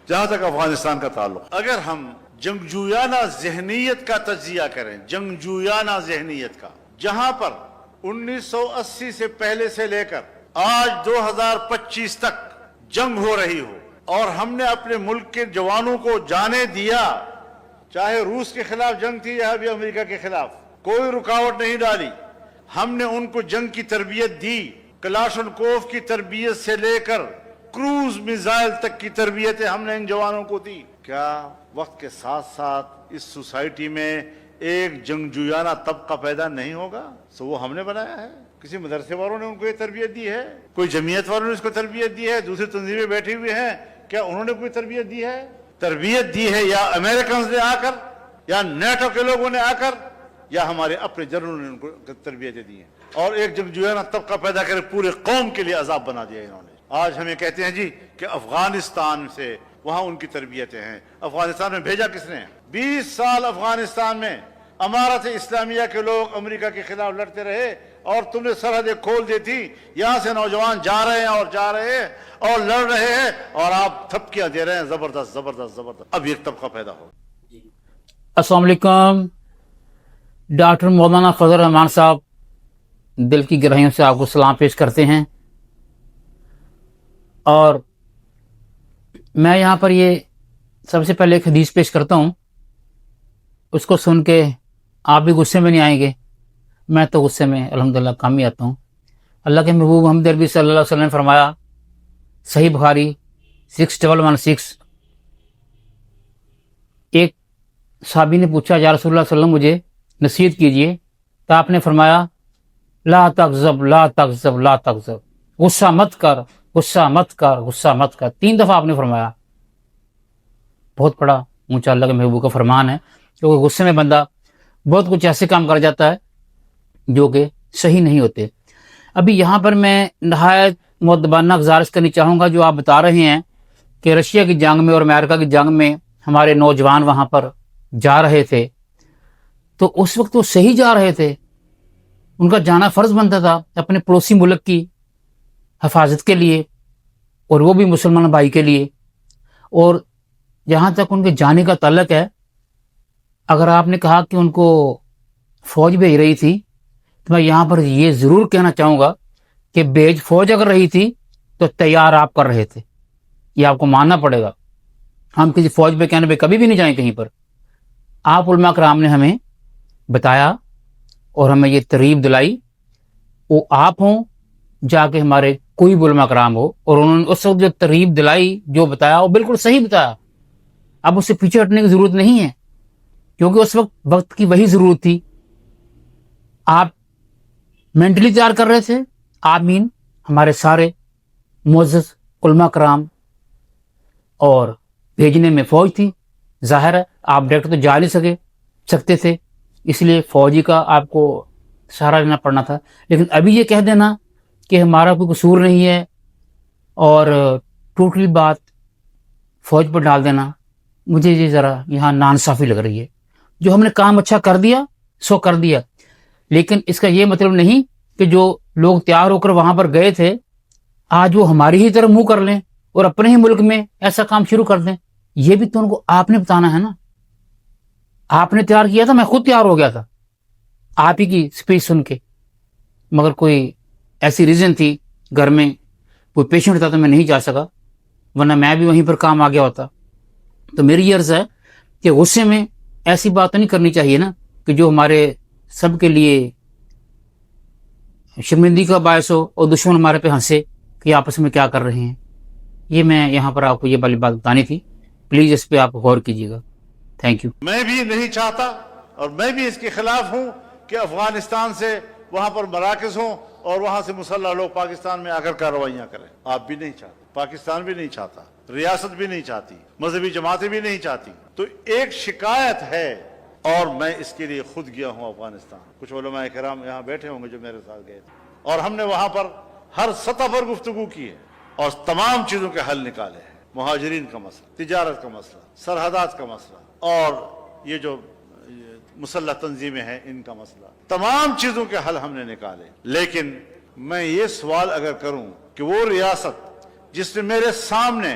جہاں تک افغانستان کا تعلق، اگر ہم جنگجویانہ ذہنیت کا تجزیہ کریں، جنگجویانہ ذہنیت کا، جہاں پر 1980 سے پہلے سے لے کر آج 2025 تک جنگ ہو رہی ہو اور ہم نے اپنے ملک کے جوانوں کو جانے دیا، چاہے روس کے خلاف جنگ تھی یا بھی امریکہ کے خلاف، کوئی رکاوٹ نہیں ڈالی، ہم نے ان کو جنگ کی تربیت دی، کلاشنکوف کی تربیت سے لے کر کروز میزائل تک کی تربیتیں ہم نے ان جوانوں کو دی۔ کیا وقت کے ساتھ ساتھ اس سوسائٹی میں ایک جنگجویانہ طبقہ پیدا نہیں ہوگا؟ سو وہ ہم نے بنایا ہے، کسی مدرسے والوں نے ان کو یہ تربیت دی ہے، کوئی جمعیت والوں نے اس کو تربیت دی ہے، دوسری تنظیمیں بیٹھی ہوئی ہیں، کیا انہوں نے کوئی تربیت دی ہے؟ تربیت دی ہے یا امریکنز نے آ کر، یا نیٹو کے لوگوں نے آ کر، یا ہمارے اپنے جنرلوں نے ان کو تربیتیں دی ہیں، اور ایک جنگجویانہ طبقہ پیدا کر پورے قوم کے لیے عذاب بنا دیا انہوں نے۔ آج ہمیں کہتے ہیں جی کہ افغانستان سے وہاں ان کی تربیتیں ہیں۔ افغانستان میں بھیجا کس نے؟ 20 سال افغانستان میں امارت اسلامیہ کے لوگ امریکہ کے خلاف لڑتے رہے اور تم نے سرحدیں کھول دی تھی، یہاں سے نوجوان جا رہے ہیں اور جا رہے ہیں اور لڑ رہے ہیں، اور آپ تھپکیاں دے رہے ہیں زبردست زبردست زبردست۔ اب ایک طبقہ پیدا ہو۔ السلام علیکم، ڈاکٹر مولانا فضل الرحمان صاحب دل کی گہرائیوں سے آپ کو سلام پیش کرتے ہیں، اور میں یہاں پر یہ سب سے پہلے ایک حدیث پیش کرتا ہوں، اس کو سن کے آپ بھی غصے میں نہیں آئیں گے، میں تو غصے میں الحمدللہ کم ہی آتا ہوں۔ اللہ کے محبوب محمد عربی صلی اللہ علیہ وسلم نے فرمایا، صحیح بخاری 6116، ایک صحابی نے پوچھا یا رسول اللہ صلی اللہ علیہ وسلم مجھے نصیحت کیجئے، تو آپ نے فرمایا لا تغضب لا تغضب لا تغضب، غصہ مت کر غصہ مت کر غصہ مت کر، 3 دفعہ آپ نے فرمایا۔ بہت بڑا اونچا اللہ کے محبوب کا فرمان ہے، کیونکہ غصے میں بندہ بہت کچھ ایسے کام کر جاتا ہے جو کہ صحیح نہیں ہوتے۔ ابھی یہاں پر میں نہایت مؤدبانہ گزارش کرنی چاہوں گا، جو آپ بتا رہے ہیں کہ رشیا کی جنگ میں اور امریکہ کی جنگ میں ہمارے نوجوان وہاں پر جا رہے تھے، تو اس وقت وہ صحیح جا رہے تھے، ان کا جانا فرض بنتا تھا اپنے پڑوسی ملک کی حفاظت کے لیے، اور وہ بھی مسلمان بھائی کے لیے۔ اور جہاں تک ان کے جانے کا تعلق ہے، اگر آپ نے کہا کہ ان کو فوج بھیج رہی تھی، تو میں یہاں پر یہ ضرور کہنا چاہوں گا کہ فوج اگر رہی تھی تو تیار آپ کر رہے تھے، یہ آپ کو ماننا پڑے گا۔ ہم کسی فوج پہ کہنے پہ کبھی بھی نہیں جائیں کہیں پر۔ آپ علماء کرام نے ہمیں بتایا اور ہمیں یہ ترغیب دلائی، وہ آپ ہوں جا کے ہمارے کوئی علماء کرام ہو، اور انہوں نے اس وقت جو ترغیب دلائی، جو بتایا، وہ بالکل صحیح بتایا۔ اب اس سے پیچھے ہٹنے کی ضرورت نہیں ہے، کیونکہ اس وقت کی وہی ضرورت تھی۔ آپ مینٹلی تیار کر رہے تھے، آمین، ہمارے سارے معزز علماء کرام، اور بھیجنے میں فوج تھی۔ ظاہر ہے آپ ڈائریکٹ تو جا نہیں سکتے تھے، اس لیے فوجی کا آپ کو سہارا لینا پڑنا تھا۔ لیکن ابھی یہ کہہ دینا کہ ہمارا کوئی قصور نہیں ہے اور ٹوٹلی بات فوج پر ڈال دینا، مجھے یہ ذرا یہاں ناانصافی لگ رہی ہے۔ جو ہم نے کام اچھا کر دیا سو کر دیا، لیکن اس کا یہ مطلب نہیں کہ جو لوگ تیار ہو کر وہاں پر گئے تھے آج وہ ہماری ہی طرف منہ کر لیں اور اپنے ہی ملک میں ایسا کام شروع کر دیں۔ یہ بھی تو ان کو آپ نے بتانا ہے نا۔ آپ نے تیار کیا تھا، میں خود تیار ہو گیا تھا آپ ہی کی سپیچ سن کے، مگر کوئی ایسی ریزن تھی، گھر میں کوئی پیشنٹ تھا تو میں نہیں جا سکا، ورنہ میں بھی وہیں پر کام آ گیا ہوتا۔ تو میری یہ عرض ہے کہ غصے میں ایسی بات نہیں کرنی چاہیے نا کہ جو ہمارے سب کے لیے شرمندگی کا باعث ہو اور دشمن ہمارے پہ ہنسے کہ آپس میں کیا کر رہے ہیں۔ یہ میں یہاں پر آپ کو یہ والی بات بتانی تھی، پلیز اس پہ آپ غور کیجیے گا۔ Thank you. میں بھی نہیں چاہتا اور میں بھی اس کے خلاف ہوں کہ افغانستان سے وہاں پر مراکز ہوں اور وہاں سے مسلح لوگ پاکستان میں آ کر کارروائیاں کریں۔ آپ بھی نہیں چاہتے، پاکستان بھی نہیں چاہتا، ریاست بھی نہیں چاہتی، مذہبی جماعتیں بھی نہیں چاہتی۔ تو ایک شکایت ہے اور میں اس کے لیے خود گیا ہوں افغانستان۔ کچھ علماء کرام یہاں بیٹھے ہوں گے جو میرے ساتھ گئے تھے، اور ہم نے وہاں پر ہر سطح پر گفتگو کی ہے اور تمام چیزوں کے حل نکالے ہیں۔ مہاجرین کا مسئلہ، تجارت کا مسئلہ، سرحدات کا مسئلہ، اور یہ جو مسلح تنظیمیں ہیں ان کا مسئلہ، تمام چیزوں کے حل ہم نے نکالے۔ لیکن میں یہ سوال اگر کروں کہ وہ ریاست جس نے میرے سامنے